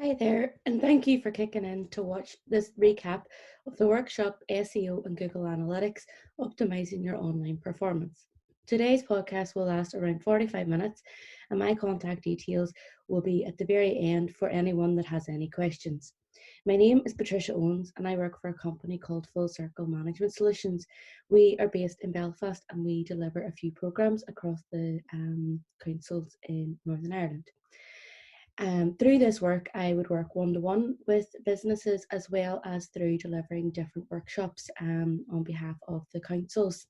Hi there, and thank you for kicking in to watch this recap of the workshop SEO and Google Analytics, Optimizing Your Online Performance. Today's podcast will last around 45 minutes, and my contact details will be at the very end for anyone that has any questions. My name is Patricia Owens, and I work for a company called Full Circle Management Solutions. We are based in Belfast, and we deliver a few programs across the councils in Northern Ireland. Through this work, I would work one-to-one with businesses as well as through delivering different workshops on behalf of the councils.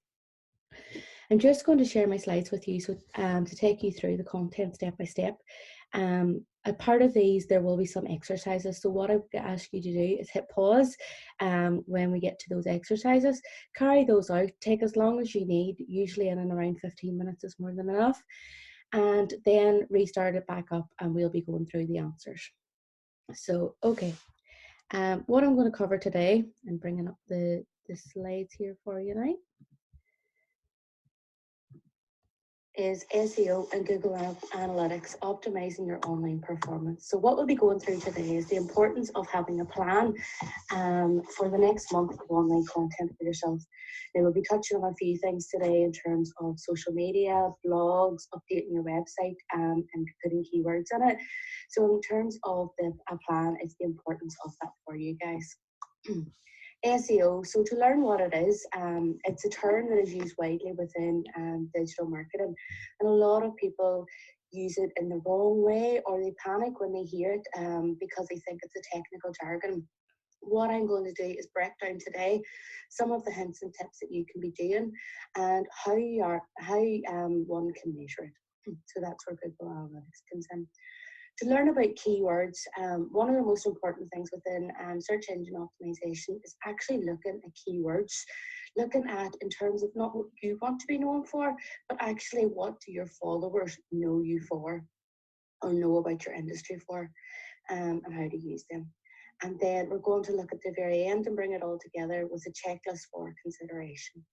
I'm just going to share my slides with you to take you through the content step by step. A part of these, there will be some exercises. So what I would ask you to do is hit pause when we get to those exercises. Carry those out, take as long as you need, usually in and around 15 minutes is more than enough. And then restart it back up and we'll be going through the answers. So, okay, what I'm going to cover today, and bringing up the slides here for you now, is SEO and Google Analytics, optimizing your online performance. So what we'll be going through today is the importance of having a plan for the next month of online content for yourself. Now, we'll be touching on a few things today in terms of social media, blogs, updating your website, and putting keywords in it. So in terms of a plan, it's the importance of that for you guys. SEO, so to learn what it is, it's a term that is used widely within digital marketing, and a lot of people use it in the wrong way, or they panic when they hear it because they think it's a technical jargon. What I'm going to do is break down today some of the hints and tips that you can be doing and how one can measure it. So that's where Google Analytics comes in. To learn about keywords, one of the most important things within search engine optimization is actually looking at keywords, looking at in terms of not what you want to be known for, but actually what do your followers know you for or know about your industry for, and how to use them. And then we're going to look at the very end and bring it all together with a checklist for consideration.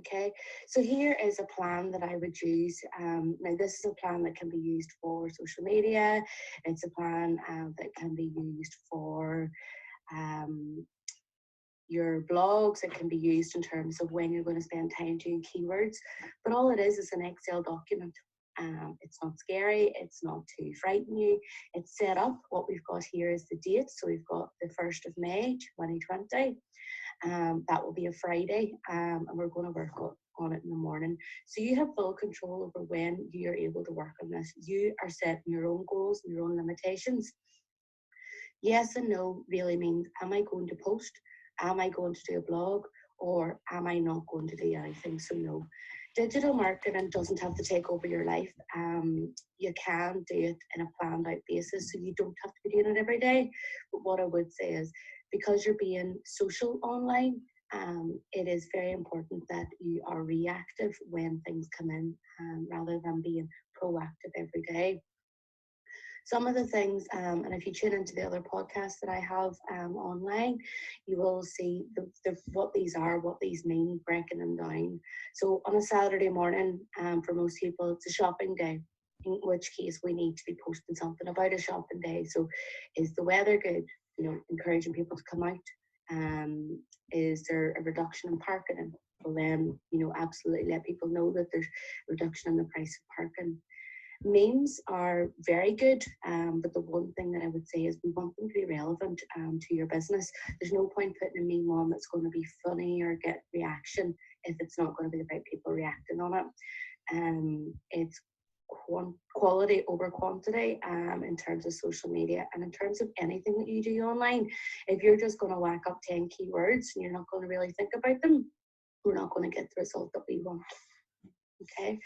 Okay, so here is a plan that I would use. Now, this is a plan that can be used for social media. It's a plan that can be used for your blogs. It can be used in terms of when you're going to spend time doing keywords. But all it is an Excel document. It's not scary. It's not to frighten you. It's set up. What we've got here is the date. So we've got the 1st of May, 2020. That will be a Friday, and we're going to work on it in the morning. So you have full control over when you're able to work on this. You are setting your own goals and your own limitations. Yes and no really means, am I going to post? Am I going to do a blog? Or am I not going to do anything? So no. Digital marketing doesn't have to take over your life. You can do it in a planned out basis, so you don't have to be doing it every day. But what I would say is, because you're being social online, it is very important that you are reactive when things come in, rather than being proactive every day. Some of the things, and if you tune into the other podcasts that I have online, you will see what these are, what these mean, breaking them down. So on a Saturday morning, for most people, it's a shopping day, in which case we need to be posting something about a shopping day. So is the weather good? Encouraging people to come out. Is there a reduction in parking? Well, then, absolutely let people know that there's a reduction in the price of parking. Memes are very good, but the one thing that I would say is we want them to be relevant to your business. There's no point putting a meme on that's going to be funny or get reaction if it's not going to be the right people reacting on it. It's quality over quantity in terms of social media, and in terms of anything that you do online. If you're just going to whack up 10 keywords and you're not going to really think about them, we're not going to get the result that we want. Okay.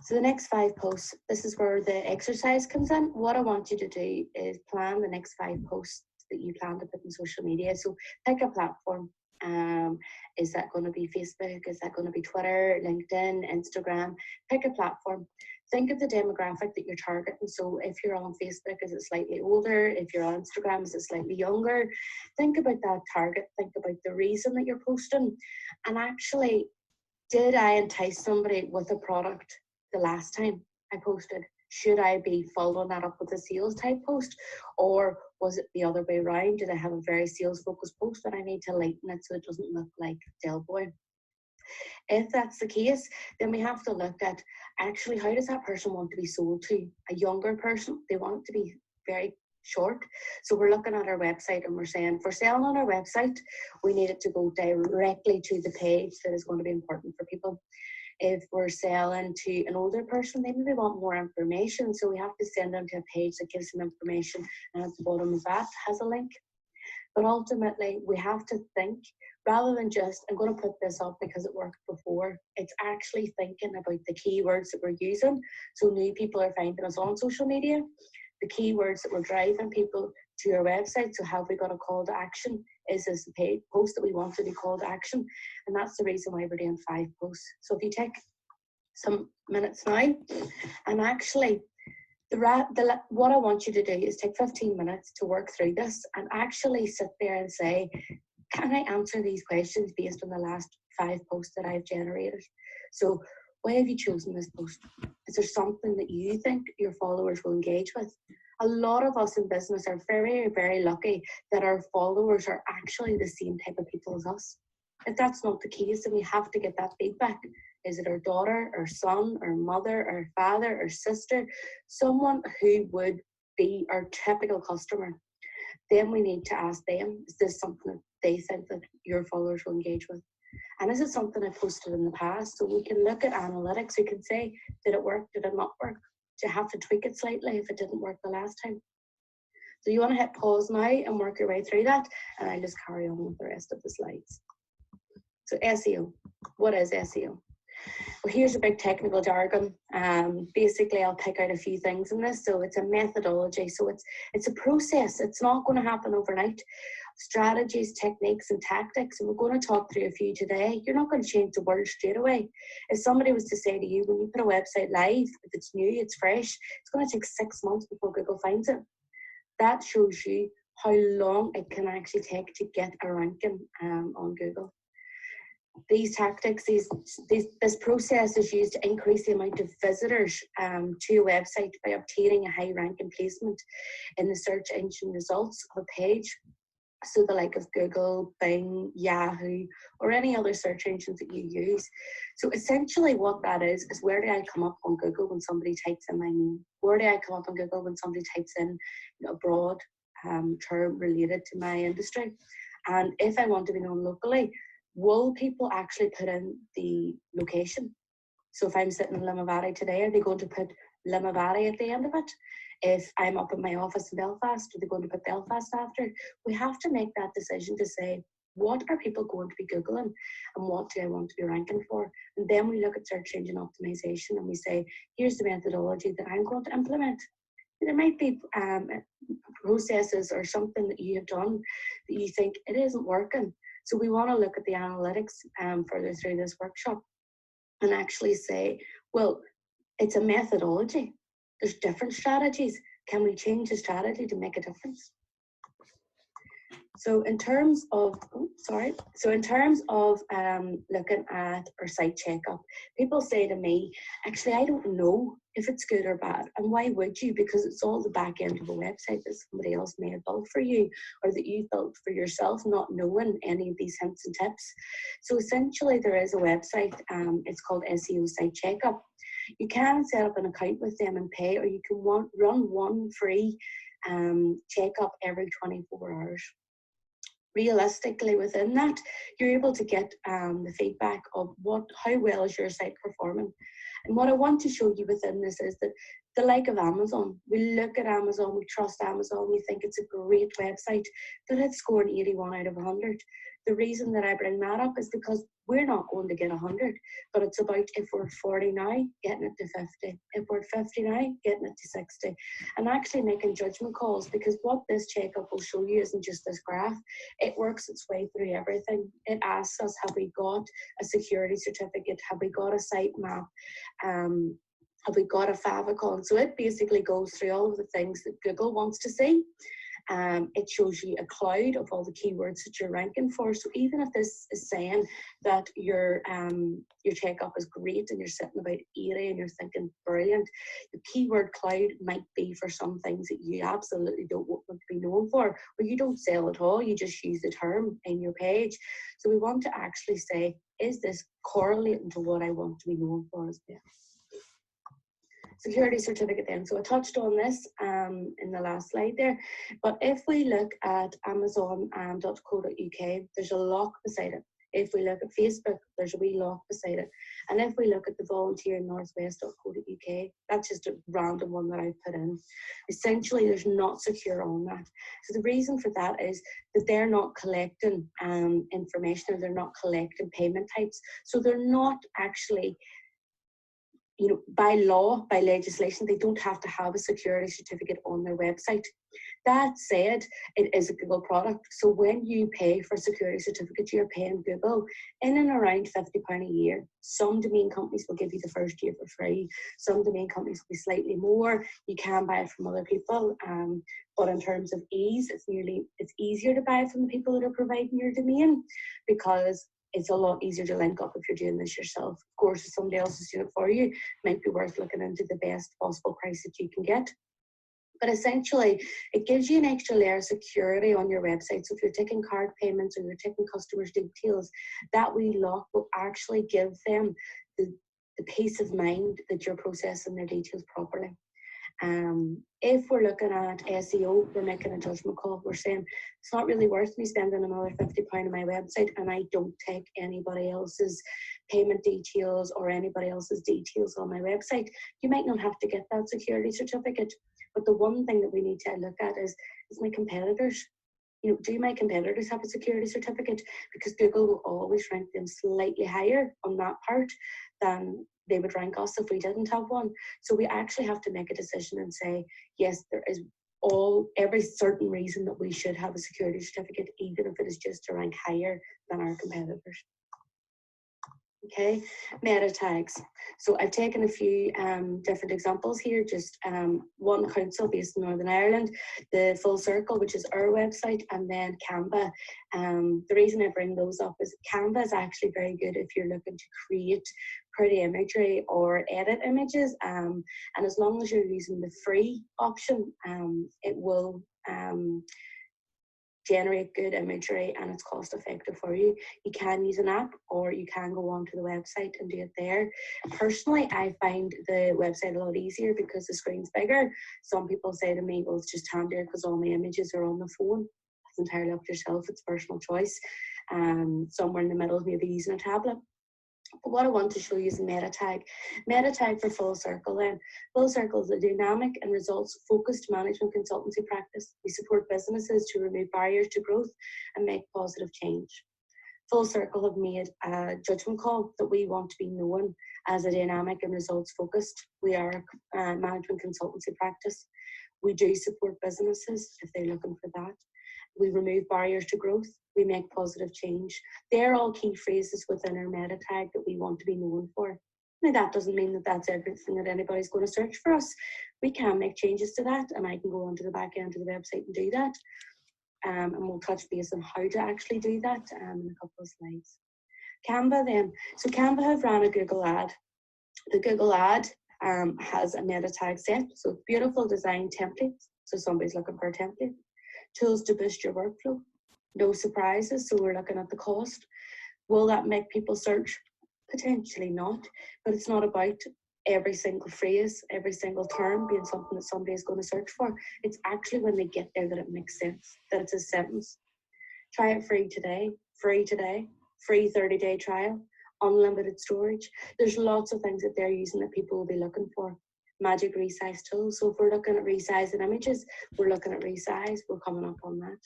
So the next 5 posts, this is where the exercise comes in. What I want you to do is plan the next 5 posts that you plan to put in social media. So pick a platform. Is that going to be Facebook? Is that going to be Twitter, LinkedIn, Instagram? Pick a platform. Think of the demographic that you're targeting. So if you're on Facebook, is it slightly older? If you're on Instagram, is it slightly younger? Think about that target. Think about the reason that you're posting. And actually, did I entice somebody with a product the last time I posted? Should I be following that up with a sales type post, or was it the other way around? Did I have a very sales focused post that I need to lighten it so it doesn't look like Del Boy? If that's the case, then we have to look at actually how does that person want to be sold to? A younger person, they want it to be very short. So we're looking at our website and we're saying for selling on our website, we need it to go directly to the page that is going to be important for people. If we're selling to an older person, they maybe want more information. So we have to send them to a page that gives them information, and at the bottom of that has a link. But ultimately, we have to think rather than just, I'm going to put this up because it worked before. It's actually thinking about the keywords that we're using. So new people are finding us on social media, the keywords that we're driving people to our website. So have we got a call to action? Is this the paid post that we want to be call to action? And that's the reason why we're doing 5 posts. So if you take some minutes now, and actually what I want you to do is take 15 minutes to work through this and actually sit there and say, can I answer these questions based on the last 5 posts that I've generated? So why have you chosen this post? Is there something that you think your followers will engage with? A lot of us in business are very, very lucky that our followers are actually the same type of people as us. If that's not the case, then we have to get that feedback. Is it our daughter, our son, our mother, our father, our sister, someone who would be our typical customer? Then we need to ask them, is this something that they think that your followers will engage with? And is it something I posted in the past? So we can look at analytics. We can say, did it work? Did it not work? Do you have to tweak it slightly if it didn't work the last time? So you want to hit pause now and work your way through that. And I'll just carry on with the rest of the slides. So SEO, what is SEO? Well, here's a big technical jargon. Basically, I'll pick out a few things in this. So it's a methodology. So it's a process. It's not going to happen overnight. Strategies, techniques, and tactics. And we're going to talk through a few today. You're not going to change the world straight away. If somebody was to say to you, when you put a website live, if it's new, it's fresh, it's going to take 6 months before Google finds it. That shows you how long it can actually take to get a ranking on Google. These tactics, this process is used to increase the amount of visitors to a website by obtaining a high ranking placement in the search engine results of a page. So the like of Google, Bing, Yahoo, or any other search engines that you use. So essentially what that is where do I come up on Google when somebody types in my name? Where do I come up on Google when somebody types in a broad term related to my industry? And if I want to be known locally, will people actually put in the location? So if I'm sitting in Limavady today, are they going to put Limavady at the end of it? If I'm up in my office in Belfast, are they going to put Belfast after? We have to make that decision to say, what are people going to be Googling and what do I want to be ranking for? And then we look at search engine optimization and we say, here's the methodology that I'm going to implement. There might be processes or something that you have done that you think it isn't working. So we want to look at the analytics further through this workshop and actually say, well, it's a methodology. There's different strategies. Can we change the strategy to make a difference? So in terms of, looking at our site checkup, people say to me, actually, I don't know if it's good or bad. And why would you? Because it's all the back end of a website that somebody else may have built for you or that you built for yourself, not knowing any of these hints and tips. So essentially there is a website, it's called SEO Site Checkup. You can set up an account with them and pay, or you can run one free checkup every 24 hours. Realistically, within that, you're able to get the feedback of how well is your site performing. And what I want to show you within this is that the like of Amazon, we look at Amazon, we trust Amazon, we think it's a great website, but it's scoring 81 out of 100. The reason that I bring that up is because we're not going to get 100, but it's about if we're 40 now, getting it to 50. If we're 50 now, getting it to 60. And actually making judgment calls, because what this checkup will show you isn't just this graph. It works its way through everything. It asks us, have we got a security certificate? Have we got a sitemap? Have we got a favicon? So it basically goes through all of the things that Google wants to see. it shows you a cloud of all the keywords that you're ranking for. So even if this is saying that your checkup is great and you're sitting about 80 and you're thinking brilliant, the keyword cloud might be for some things that you absolutely don't want to be known for, or you don't sell at all, you just use the term in your page. So we want to actually say, is this correlating to what I want to be known for as well? Security certificate then. So I touched on this in the last slide there, but if we look at amazon.co.uk, there's a lock beside it. If we look at Facebook, there's a wee lock beside it. And if we look at the volunteernorthwest.co.uk, that's just a random one that I put in. Essentially, there's not secure on that. So the reason for that is that they're not collecting information, or they're not collecting payment types. So they're not actually, you know, by law, by legislation, they don't have to have a security certificate on their website. That said, it is a Google product. So when you pay for a security certificate, you're paying Google in and around £50 a year. Some domain companies will give you the first year for free. Some domain companies will be slightly more. You can buy it from other people. But in terms of ease, it's easier to buy from the people that are providing your domain, because it's a lot easier to link up if you're doing this yourself. Of course, if somebody else is doing it for you, it might be worth looking into the best possible price that you can get. But essentially, it gives you an extra layer of security on your website. So if you're taking card payments or you're taking customers' details, that wee lock will actually give them the peace of mind that you're processing their details properly. If we're looking at SEO, we're making a judgment call. We're saying it's not really worth me spending another £50 on my website, and I don't take anybody else's payment details or anybody else's details on my website. You might not have to get that security certificate, but the one thing that we need to look at is my competitors. You know, do my competitors have a security certificate? Because Google will always rank them slightly higher on that part than they would rank us if we didn't have one. So we actually have to make a decision and say, yes, there is every certain reason that we should have a security certificate, even if it is just to rank higher than our competitors. Okay, meta tags. So I've taken a few different examples here, just one council based in Northern Ireland, the Full Circle, which is our website, and then Canva. The reason I bring those up is Canva is actually very good if you're looking to create pretty imagery or edit images, and as long as you're using the free option, it will generate good imagery and it's cost effective for you. You can use an app, or you can go onto the website and do it there. Personally, I find the website a lot easier because the screen's bigger. Some people say to me, well, it's just handier because all my images are on the phone. It's entirely up to yourself, it's personal choice. Somewhere in the middle, maybe using a tablet. But what I want to show you is a meta tag. Meta tag for Full Circle then. Full Circle is a dynamic and results-focused management consultancy practice. We support businesses to remove barriers to growth and make positive change. Full Circle have made a judgment call that we want to be known as a dynamic and results-focused. We are a management consultancy practice. We do support businesses if they're looking for that. We remove barriers to growth. We make positive change. They're all key phrases within our meta tag that we want to be known for. Now, that doesn't mean that that's everything that anybody's going to search for us. We can make changes to that, and I can go onto the back end of the website and do that. And we'll touch base on how to actually do that in a couple of slides. Canva then. So Canva have ran a Google ad. The Google ad has a meta tag set. So beautiful design templates. So somebody's looking for a template. Tools to boost your workflow. No surprises, so we're looking at the cost. Will that make people search? Potentially not, but it's not about every single phrase, every single term being something that somebody is going to search for. It's actually when they get there that it makes sense, that it's a sentence. Try it free today, free 30-day trial, unlimited storage. There's lots of things that they're using that people will be looking for. Magic resize tool. So if we're looking at resizing images, we're looking at resize, we're coming up on that.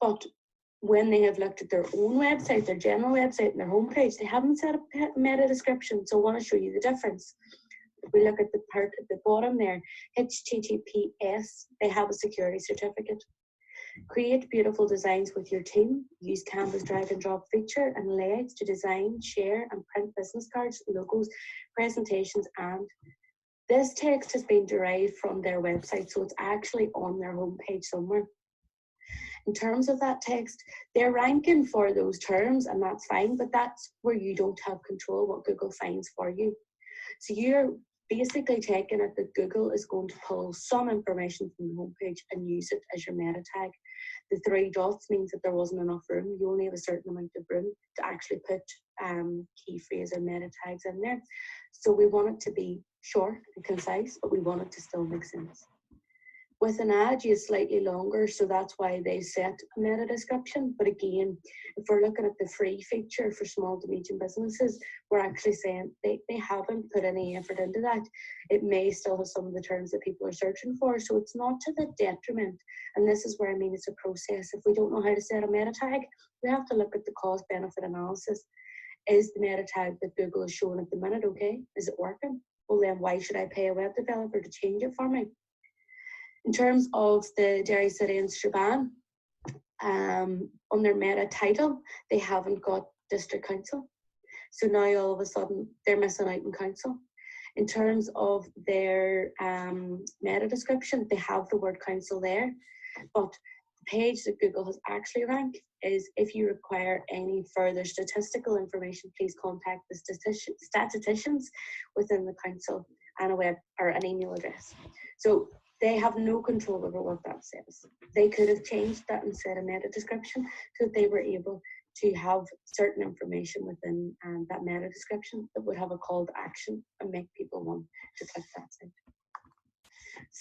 But when they have looked at their own website, their general website and their homepage, they haven't set up a meta description. So I want to show you the difference. If we look at the part at the bottom there, HTTPS, they have a security certificate. Create beautiful designs with your team. Use Canva's drag and drop feature and layouts to design, share and print business cards, logos, presentations and This text has been derived from their website, so it's actually on their homepage somewhere. In terms of that text, they're ranking for those terms, and that's fine, but that's where you don't have control what Google finds for you. So you're basically taking it that Google is going to pull some information from the homepage and use it as your meta tag. The 3 dots means that there wasn't enough room. You only have a certain amount of room to actually put key phrase or meta tags in there. So we want it to be short and concise, but we want it to still make sense. With an ad, it's slightly longer, so that's why they set a meta description. But again, if we're looking at the free feature for small to medium businesses, we're actually saying they haven't put any effort into that. It may still have some of the terms that people are searching for, so it's not to the detriment. And this is where I mean it's a process. If we don't know how to set a meta tag, we have to look at the cost-benefit analysis. Is the meta tag that Google is showing at the minute okay? Is it working? Well, then why should I pay a web developer to change it for me? In terms of the Derry City and Strabane, on their meta title, they haven't got district council. So now all of a sudden they're missing out in council. In terms of their meta description, they have the word council there, but the page that Google has actually ranked is if you require any further statistical information, please contact the statisticians within the council and a web or an email address. So they have no control over what that says. They could have changed that and said a meta description so that they were able to have certain information within that meta description that would have a call to action and make people want to click that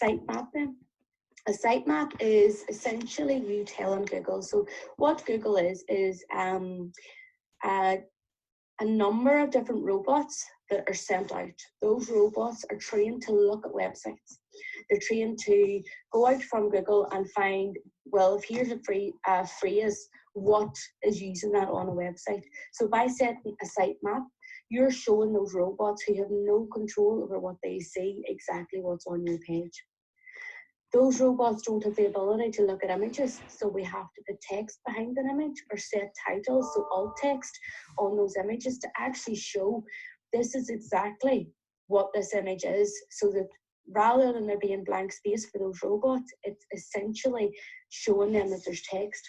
site. Sitemap then. A sitemap is essentially you telling Google. So what Google is a number of different robots that are sent out. Those robots are trained to look at websites. They're trained to go out from Google and find, well, if here's a phrase, what is using that on a website? So by setting a sitemap, you're showing those robots who have no control over what they see exactly what's on your page. Those robots don't have the ability to look at images, so we have to put text behind an image or set titles, so alt text on those images to actually show this is exactly what this image is, so that rather than there being blank space for those robots, it's essentially showing them that there's text.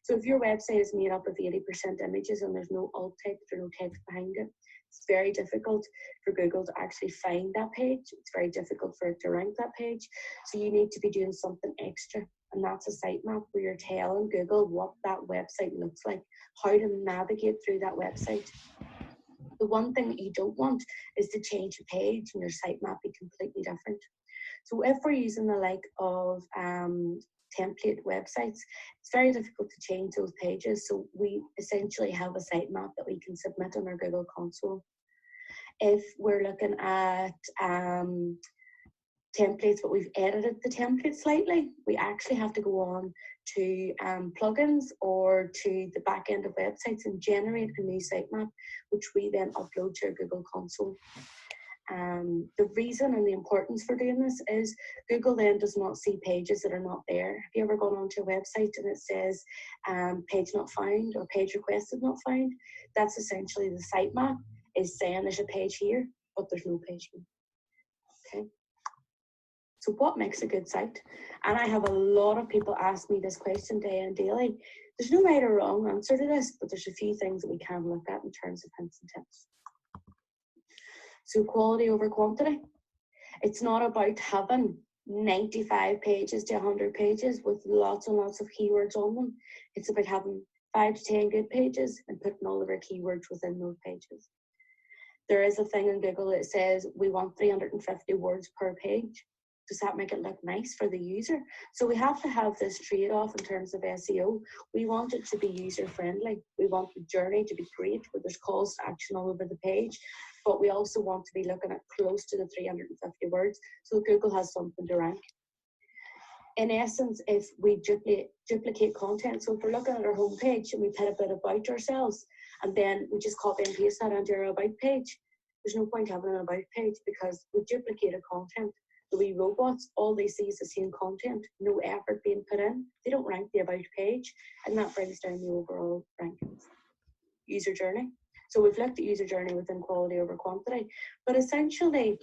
So if your website is made up of 80% images and there's no alt text or no text behind it, it's very difficult for Google to actually find that page. It's very difficult for it to rank that page. So you need to be doing something extra. And that's a sitemap where you're telling Google what that website looks like, how to navigate through that website. The one thing that you don't want is to change a page and your sitemap be completely different. So if we're using the like of template websites, it's very difficult to change those pages. So we essentially have a sitemap that we can submit on our Google console. If we're looking at templates, but we've edited the template slightly, we actually have to go on to plugins or to the back end of websites and generate a new sitemap, which we then upload to our Google console. The reason and the importance for doing this is Google then does not see pages that are not there. Have you ever gone onto a website and it says page not found or page requested not found? That's essentially the sitemap is saying there's a page here, but there's no page here. Okay. So what makes a good site? And I have a lot of people ask me this question day and daily. There's no right or wrong answer to this, but there's a few things that we can look at in terms of hints and tips. So quality over quantity. It's not about having 95 pages to 100 pages with lots and lots of keywords on them. It's about having 5 to 10 good pages and putting all of our keywords within those pages. There is a thing in Google that says we want 350 words per page. Does that make it look nice for the user? So we have to have this trade-off in terms of SEO. We want it to be user-friendly. We want the journey to be great, where there's calls to action all over the page, but we also want to be looking at close to the 350 words, so Google has something to rank. In essence, if we duplicate content, so if we're looking at our homepage and we put a bit about ourselves, and then we just copy and paste that onto our about page, there's no point having an about page because we duplicated content. The wee robots, all they see is the same content, no effort being put in. They don't rank the about page, and that brings down the overall rankings. User journey. So we've looked at user journey within quality over quantity, but essentially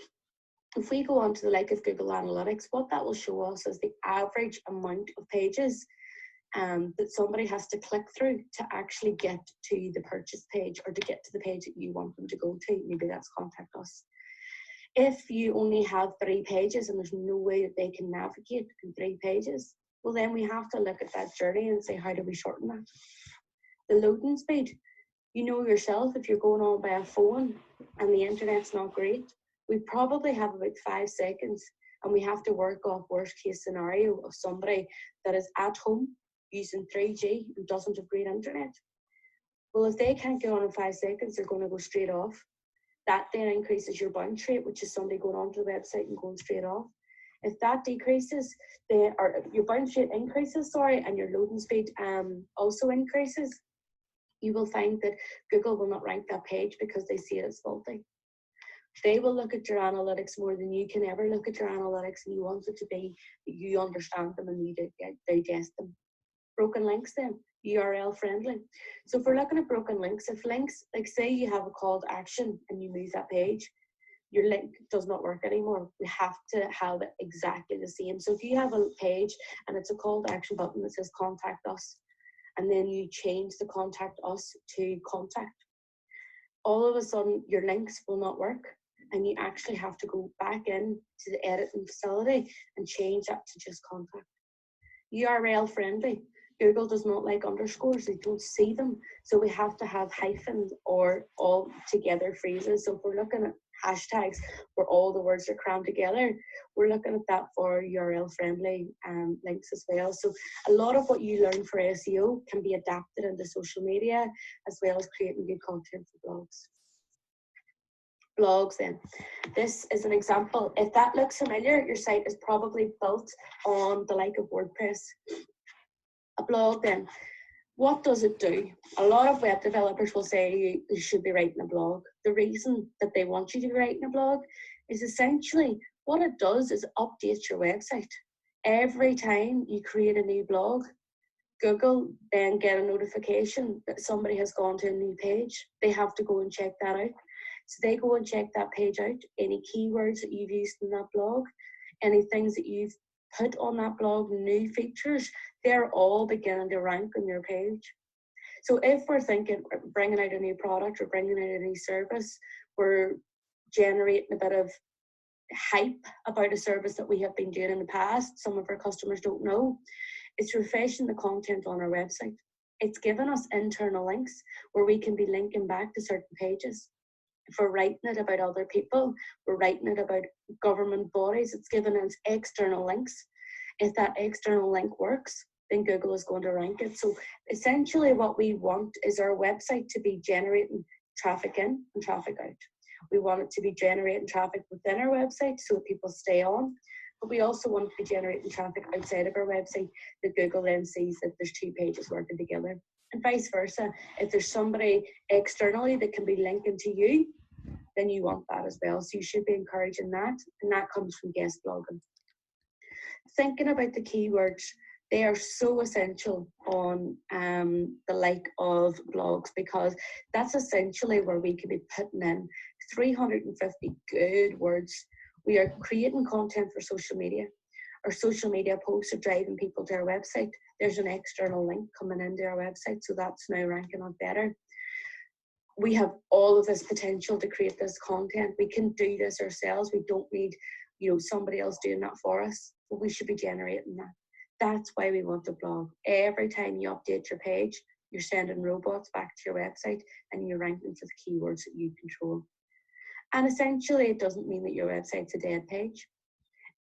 If we go on to the like of Google Analytics, what that will show us is the average amount of pages that somebody has to click through to actually get to the purchase page or to get to the page that you want them to go to. Maybe that's contact us. If you only have 3 pages and there's no way that they can navigate in 3 pages, well, then we have to look at that journey and say, how do we shorten that? The loading speed, you know yourself, if you're going on by a phone and the internet's not great, we probably have about 5 seconds, and we have to work off worst case scenario of somebody that is at home using 3G and doesn't have great internet. Well, if they can't get on in 5 seconds, they're going to go straight off. That then increases your bounce rate, which is somebody going onto the website and going straight off. If that decreases, or your bounce rate increases, and your loading speed also increases, you will find that Google will not rank that page because they see it as faulty. They will look at your analytics more than you can ever look at your analytics, and you want it to be that you understand them and you digest them. Broken links then, URL friendly. So if we're looking at broken links, if links, like say you have a call to action and you move that page, your link does not work anymore. We have to have it exactly the same. So if you have a page and it's a call to action button that says contact us, and then you change the contact us to contact, all of a sudden your links will not work, and you actually have to go back in to the editing facility and change that to just contact. URL friendly. Google does not like underscores, they don't see them. So we have to have hyphens or all together phrases. So if we're looking at hashtags where all the words are crammed together, we're looking at that for URL friendly links as well. So a lot of what you learn for SEO can be adapted into social media, as well as creating good content for blogs. Blogs then. This is an example. If that looks familiar, your site is probably built on the like of WordPress. A blog then, what does it do? A lot of web developers will say you should be writing a blog. The reason that they want you to be writing a blog is essentially what it does is update your website. Every time you create a new blog, Google then get a notification that somebody has gone to a new page. They have to go and check that out. So they go and check that page out, any keywords that you've used in that blog, any things that you've put on that blog, new features, they're all beginning to rank on your page. So if we're thinking bringing out a new product or bringing out a new service, we're generating a bit of hype about a service that we have been doing in the past, some of our customers don't know, it's refreshing the content on our website. It's given us internal links where we can be linking back to certain pages. If we're writing it about other people, we're writing it about government bodies, it's given us external links. If that external link works, then Google is going to rank it. So essentially what we want is our website to be generating traffic in and traffic out. We want it to be generating traffic within our website so that people stay on, but we also want to be generating traffic outside of our website that Google then sees that there's 2 pages working together. And vice versa. If there's somebody externally that can be linking to you, then you want that as well. So you should be encouraging that, and that comes from guest blogging. Thinking about the keywords, they are so essential on the like of blogs, because that's essentially where we can be putting in 350 good words. We are creating content for social media. Our social media posts are driving people to our website. There's an external link coming into our website, so that's now ranking up better. We have all of this potential to create this content. We can do this ourselves. We don't need, somebody else doing that for us, but we should be generating that. That's why we want a blog. Every time you update your page, you're sending robots back to your website and you're ranking for the keywords that you control. And essentially, it doesn't mean that your website's a dead page.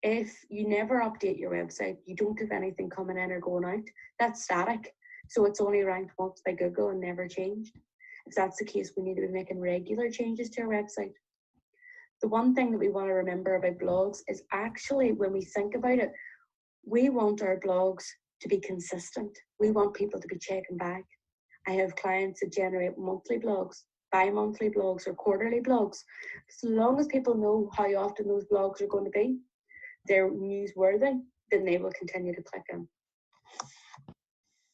If you never update your website, you don't have anything coming in or going out, that's static. So it's only ranked once by Google and never changed. If that's the case, we need to be making regular changes to our website. The one thing that we want to remember about blogs is actually, when we think about it, we want our blogs to be consistent. We want people to be checking back. I have clients that generate monthly blogs, bi-monthly blogs, or quarterly blogs. So long as people know how often those blogs are going to be, they're newsworthy, then they will continue to click in.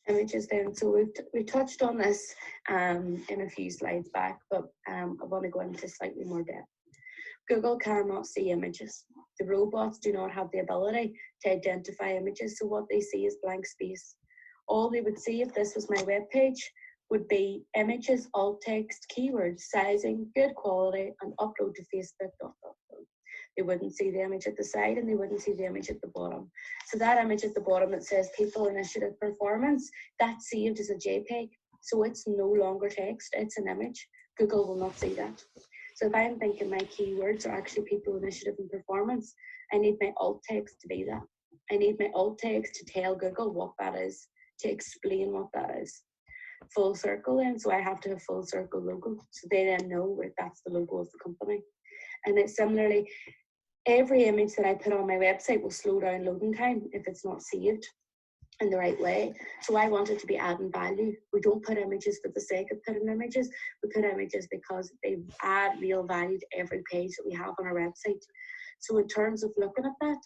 Images then, so we touched on this in a few slides back, but I want to go into slightly more depth. Google cannot see images. The robots do not have the ability to identify images, so what they see is blank space. All they would see if this was my web page would be images, alt text, keywords, sizing, good quality, and upload to Facebook. They wouldn't see the image at the side and they wouldn't see the image at the bottom. So that image at the bottom that says People Initiative Performance, that's saved as a JPEG. So it's no longer text, it's an image. Google will not see that. So if I'm thinking my keywords are actually People Initiative and Performance, I need my alt text to be that. I need my alt text to tell Google what that is, to explain what that is. Full circle then, so I have to have full circle logo. So they then know that's the logo of the company. And it's similarly, every image that I put on my website will slow down loading time if it's not saved in the right way. So I want it to be adding value. We don't put images for the sake of putting images. We put images because they add real value to every page that we have on our website. So in terms of looking at that,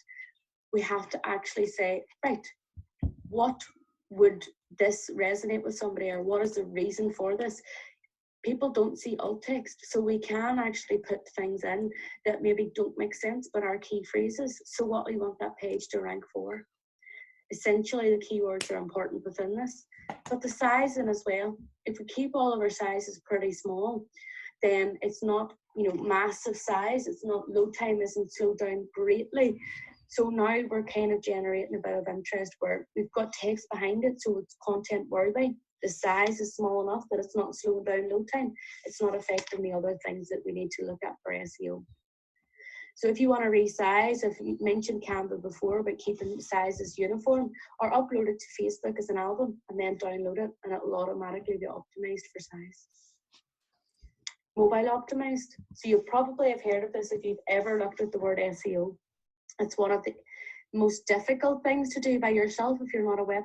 we have to actually say, right, what would this resonate with somebody, or what is the reason for this? People don't see alt text, so we can actually put things in that maybe don't make sense but are key phrases. So what we want that page to rank for. Essentially, the keywords are important within this, but the sizing as well. If we keep all of our sizes pretty small, then it's not, massive size. It's not, load time isn't slowed down greatly. So now we're kind of generating a bit of interest where we've got text behind it, so it's content worthy. The size is small enough that it's not slowing down load time. It's not affecting the other things that we need to look at for SEO. So if you want to resize, if you mentioned Canva before about keeping sizes uniform, or upload it to Facebook as an album and then download it, and it will automatically be optimized for size. Mobile optimized. So you probably have heard of this if you've ever looked at the word SEO. It's one of the most difficult things to do by yourself if you're not a web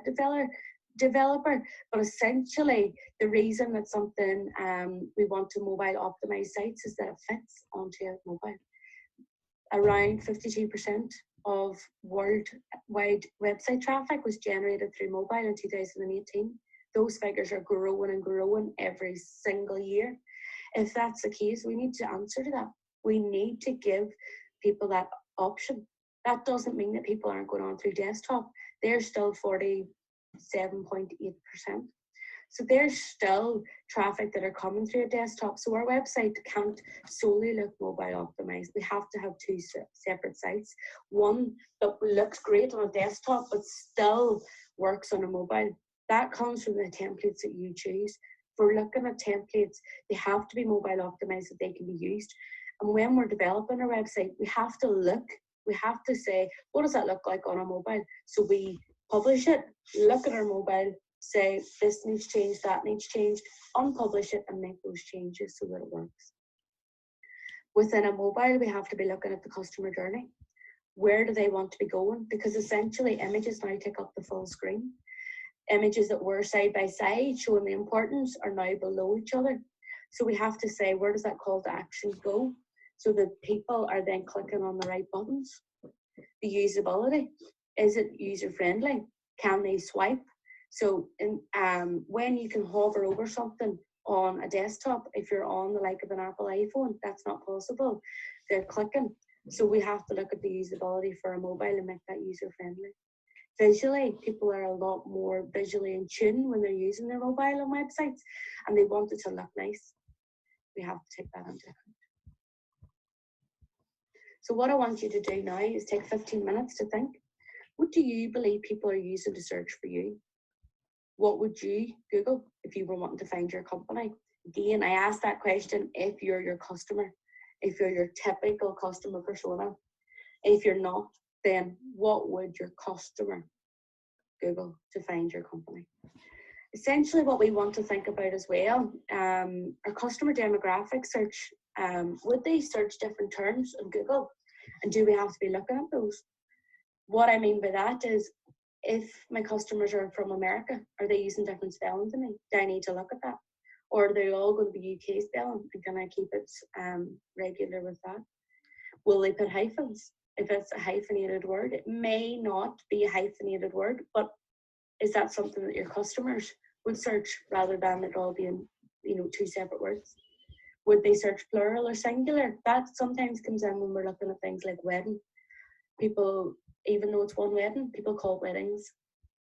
developer, but essentially the reason that something we want to mobile optimize sites is that it fits onto a mobile. Around 52% of worldwide website traffic was generated through mobile in 2018. Those figures are growing and growing every single year. If that's the case, we need to answer to that. We need to give people that option. That doesn't mean that people aren't going on through desktop. They're still 47.8%. So there's still traffic that are coming through a desktop. So our website can't solely look mobile optimized. We have to have two separate sites. One that looks great on a desktop but still works on a mobile. That comes from the templates that you choose. If we're looking at templates, they have to be mobile optimized so they can be used. And when we're developing our website, we have to say, what does that look like on a mobile? So we publish it, look at our mobile, say this needs changed, that needs changed, unpublish it and make those changes so that it works. Within a mobile, we have to be looking at the customer journey. Where do they want to be going? Because essentially images now take up the full screen. Images that were side by side showing the importance are now below each other. So we have to say, where does that call to action go? So that people are then clicking on the right buttons. The usability, is it user friendly? Can they swipe? So when you can hover over something on a desktop, if you're on the like of an Apple iPhone, that's not possible. They're clicking. So we have to look at the usability for a mobile and make that user friendly. Visually, people are a lot more visually in tune when they're using their mobile on websites, and they want it to look nice. We have to take that into account. So what I want you to do now is take 15 minutes to think. What do you believe people are using to search for you? What would you Google if you were wanting to find your company? Again, I asked that question if you're your customer, if you're your typical customer persona. If you're not, then what would your customer Google to find your company? Essentially what we want to think about as well, our customer demographic search, would they search different terms on Google? And do we have to be looking at those? What I mean by that is, if my customers are from America, are they using different spelling to me? Do I need to look at that? Or are they all going to be UK spelling? And can I keep it regular with that? Will they put hyphens? If it's a hyphenated word, it may not be a hyphenated word, but is that something that your customers would search rather than it all being, two separate words? Would they search plural or singular? That sometimes comes in when we're looking at things like wedding. People, even though it's one wedding, people call it weddings.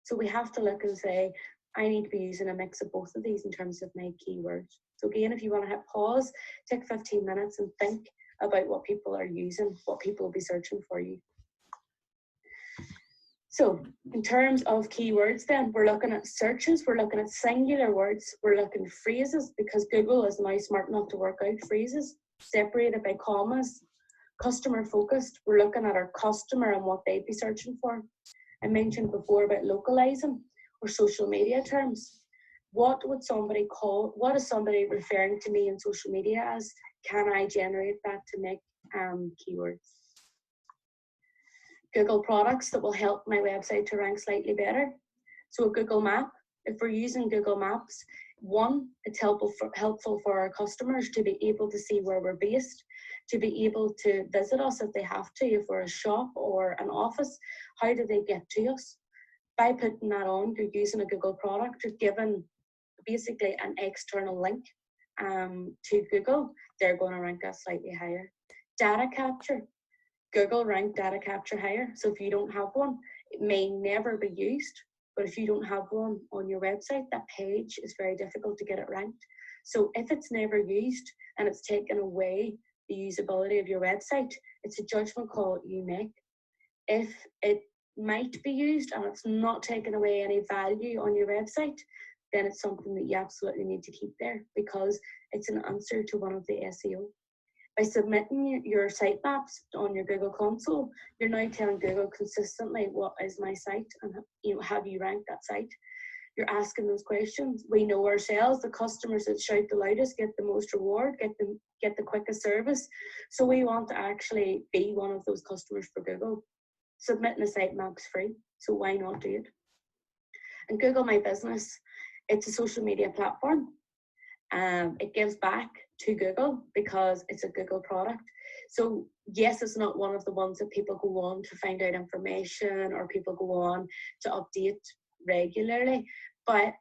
So we have to look and say, I need to be using a mix of both of these in terms of my keywords. So again, if you want to hit pause, take 15 minutes and think about what people are using, what people will be searching for you. So in terms of keywords then, we're looking at searches, we're looking at singular words, we're looking at phrases, because Google is now smart enough to work out phrases, separated by commas. Customer focused, we're looking at our customer and what they'd be searching for. I mentioned before about localizing or social media terms. What would somebody call, what is somebody referring to me in social media as? Can I generate that to make keywords? Google products that will help my website to rank slightly better. So a Google map, if we're using Google Maps, one, it's helpful for our customers to be able to see where we're based, to be able to visit us if they have to, if we're a shop or an office, how do they get to us? By putting that on, you're using a Google product, you're given basically an external link to Google, they're going to rank us slightly higher. Data capture. Google rank data capture higher. So if you don't have one, it may never be used, but if you don't have one on your website, that page is very difficult to get it ranked. So if it's never used and it's taken away the usability of your website, it's a judgment call you make. If it might be used and it's not taking away any value on your website, then it's something that you absolutely need to keep there because it's an answer to one of the SEO. By submitting your sitemaps on your Google console, you're now telling Google consistently what is my site and have you ranked that site. You're asking those questions. We know ourselves, the customers that shout the loudest get the most reward, get the quickest service. So we want to actually be one of those customers for Google. Submitting a sitemap's free, so why not do it? And Google My Business, it's a social media platform. It gives back to Google because it's a Google product. So yes, it's not one of the ones that people go on to find out information or people go on to update regularly, but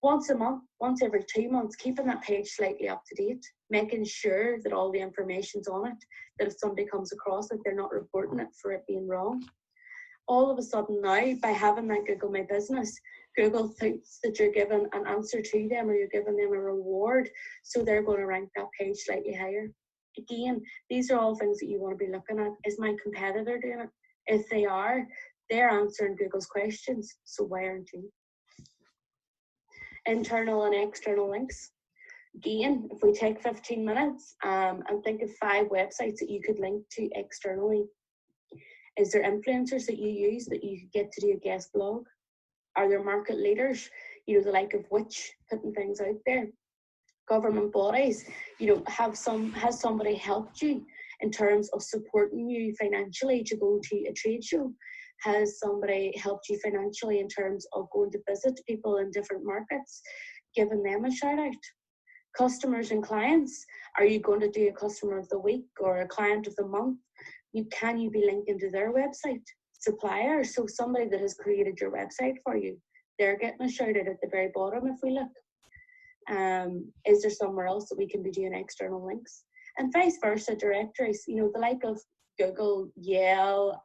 once a month, once every 2 months, keeping that page slightly up to date, making sure that all the information's on it, that if somebody comes across it, they're not reporting it for it being wrong. All of a sudden now, by having that Google My Business, Google thinks that you're giving an answer to them or you're giving them a reward, so they're going to rank that page slightly higher. Again, these are all things that you want to be looking at. Is my competitor doing it? If they are, they're answering Google's questions, so why aren't you? Internal and external links. Again, if we take 15 minutes and think of 5 websites that you could link to externally. Is there influencers that you use that you could get to do a guest blog? Are there market leaders, the like of which putting things out there? Government bodies, has somebody helped you in terms of supporting you financially to go to a trade show? Has somebody helped you financially in terms of going to visit people in different markets, giving them a shout out? Customers and clients, are you going to do a customer of the week or a client of the month? Can you be linking to their website? Suppliers, so somebody that has created your website for you, they're getting a shout out at the very bottom if we look. Is there somewhere else that we can be doing external links? And vice versa, directories, the like of Google, Yale,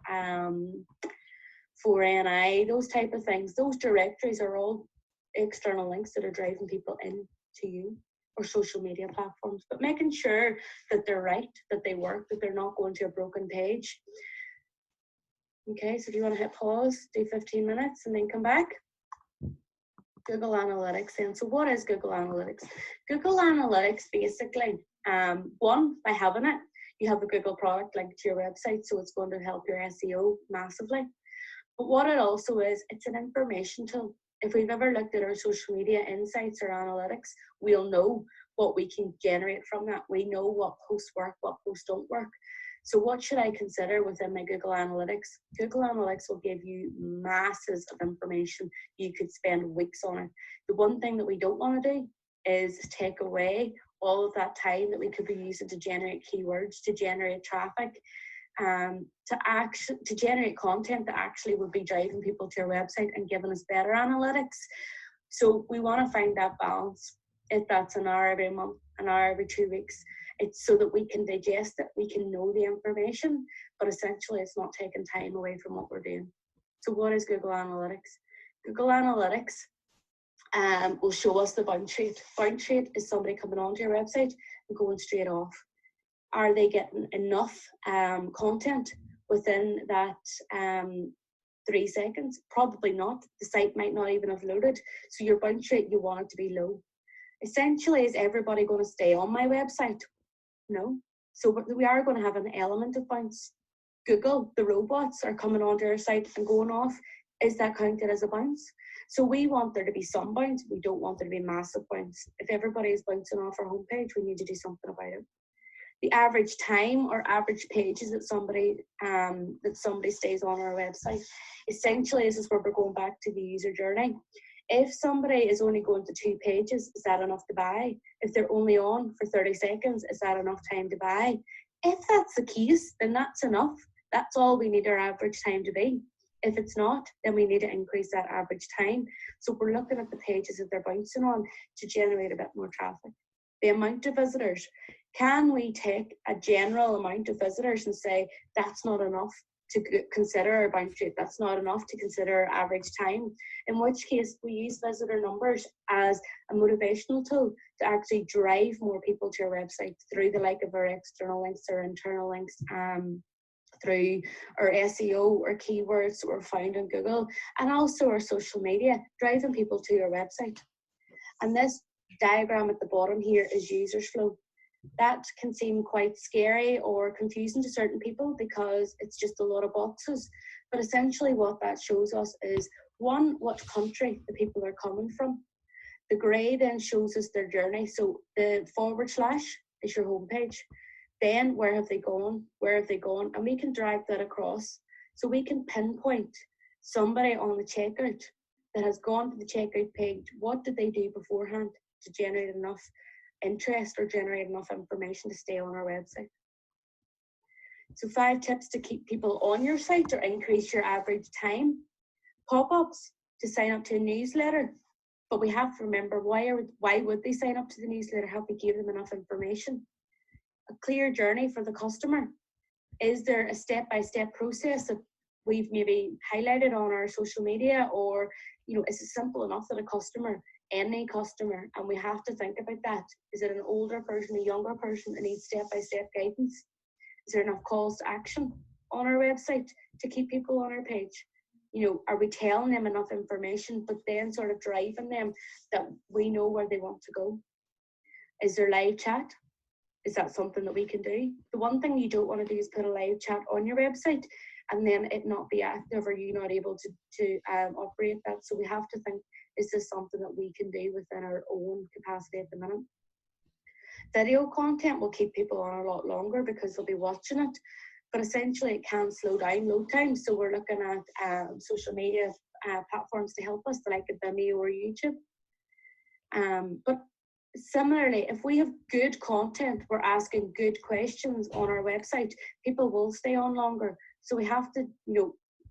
4NI, those type of things. Those directories are all external links that are driving people into you, or social media platforms, but making sure that they're right, that they work, that they're not going to a broken page. Okay, so if you want to hit pause, do 15 minutes and then come back. Google Analytics then. So what is Google Analytics? Google Analytics basically, one, by having it, you have a Google product linked to your website, so it's going to help your SEO massively. But what it also is, it's an information tool. If we've ever looked at our social media insights or analytics, we'll know what we can generate from that. We know what posts work, what posts don't work. So what should I consider within my Google Analytics? Google Analytics will give you masses of information. You could spend weeks on it. The one thing that we don't want to do is take away all of that time that we could be using to generate keywords, to generate traffic, to generate content that actually would be driving people to our website and giving us better analytics. So we want to find that balance. if that's an hour every month, an hour every 2 weeks. It's so that we can digest it, we can know the information, but essentially it's not taking time away from what we're doing. So what is Google Analytics? Google Analytics will show us the bounce rate. Bounce rate is somebody coming onto your website and going straight off. Are they getting enough content within that 3 seconds? Probably not. The site might not even have loaded. So your bounce rate, you want it to be low. Essentially, is everybody going to stay on my website? No. So we are going to have an element of bounce. Google, the robots are coming onto our site and going off. Is that counted as a bounce? So we want there to be some bounce. We don't want there to be massive bounce. If everybody is bouncing off our homepage, we need to do something about it. The average time or average pages that somebody stays on our website, essentially this is where we're going back to the user journey. If somebody is only going to 2 pages, is that enough to buy? If they're only on for 30 seconds, is that enough time to buy? If that's the case, then that's enough. That's all we need our average time to be. If it's not, then we need to increase that average time. So we're looking at the pages that they're bouncing on to generate a bit more traffic. The amount of visitors. Can we take a general amount of visitors and say that's not enough to consider our bounce rate? That's not enough to consider our average time. In which case, we use visitor numbers as a motivational tool to actually drive more people to our website through the like of our external links or internal links, through our SEO or keywords that were found on Google, and also our social media, driving people to our website. And this diagram at the bottom here is users flow. That can seem quite scary or confusing to certain people because it's just a lot of boxes. But essentially what that shows us is, one, what country the people are coming from. The grey then shows us their journey. So the / is your homepage. Then where have they gone? Where have they gone? And we can drag that across. So we can pinpoint somebody on the checkout that has gone to the checkout page. What did they do beforehand to generate enough interest or generate enough information to stay on our website? So 5 tips to keep people on your site or increase your average time. Pop-ups to sign up to a newsletter. But we have to remember, why would they sign up to the newsletter? Have we given them enough information? A clear journey for the customer. Is there a step-by-step process that we've maybe highlighted on our social media, or is it simple enough that any customer, and we have to think about that. Is it an older person, a younger person that needs step-by-step guidance? Is there enough calls to action on our website to keep people on our page? Are we telling them enough information, but then sort of driving them that we know where they want to go? Is there live chat? Is that something that we can do? The one thing you don't want to do is put a live chat on your website and then it not be active or you not able to operate that. So we have to think, is this something that we can do within our own capacity at the minute? Video content will keep people on a lot longer because they'll be watching it, but essentially it can slow down load time. So we're looking at social media platforms to help us, like Vimeo or YouTube. But similarly, if we have good content, we're asking good questions on our website, people will stay on longer. So we have to,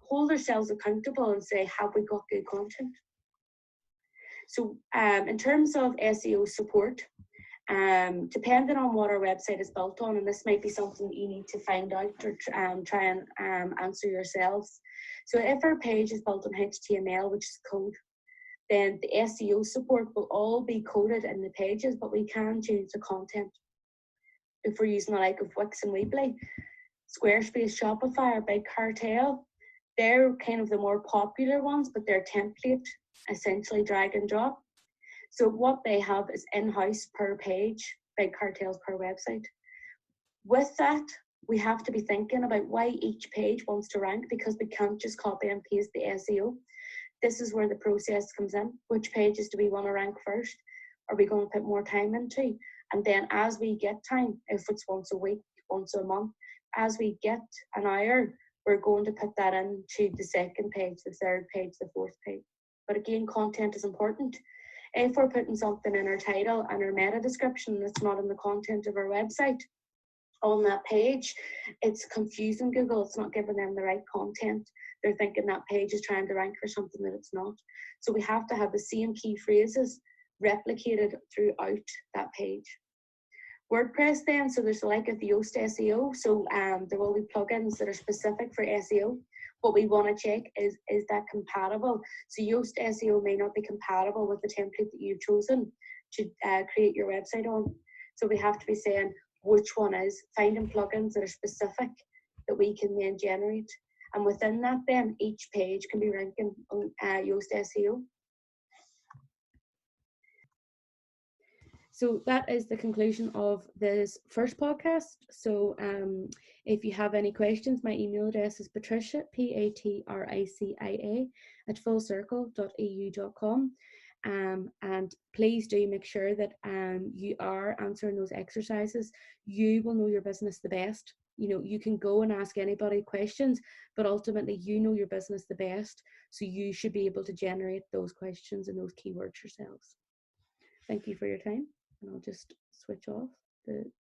hold ourselves accountable and say, have we got good content? So in terms of SEO support, depending on what our website is built on, and this might be something that you need to find out or try and answer yourselves. So if our page is built on HTML, which is code, then the SEO support will all be coded in the pages, but we can change the content. If we're using the like of Wix and Weebly, Squarespace, Shopify, or Big Cartel, they're kind of the more popular ones, but they're template, essentially drag and drop. So what they have is in-house per page, Big Cartels per website. With that, we have to be thinking about why each page wants to rank, because we can't just copy and paste the SEO. This is where the process comes in. Which pages do we want to rank first? Are we going to put more time into? And then as we get time, if it's once a week, once a month, as we get an hour, we're going to put that into the second page, the third page, the fourth page. But again, content is important. If we're putting something in our title and our meta description that's not in the content of our website on that page, it's confusing Google. It's not giving them the right content. They're thinking that page is trying to rank for something that it's not. So we have to have the same key phrases, replicated throughout that page. WordPress then, so there's like the Yoast SEO, so there will be plugins that are specific for SEO. What we want to check is that compatible? So Yoast SEO may not be compatible with the template that you've chosen to create your website on. So we have to be saying which one is, finding plugins that are specific that we can then generate. And within that then, each page can be ranking on Yoast SEO. So that is the conclusion of this first podcast. So if you have any questions, my email address is patricia, patricia, @fullcircle.eu.com. And please do make sure that you are answering those exercises. You will know your business the best. You know, you can go and ask anybody questions, but ultimately you know your business the best. So you should be able to generate those questions and those keywords yourselves. Thank you for your time. And I'll just switch off the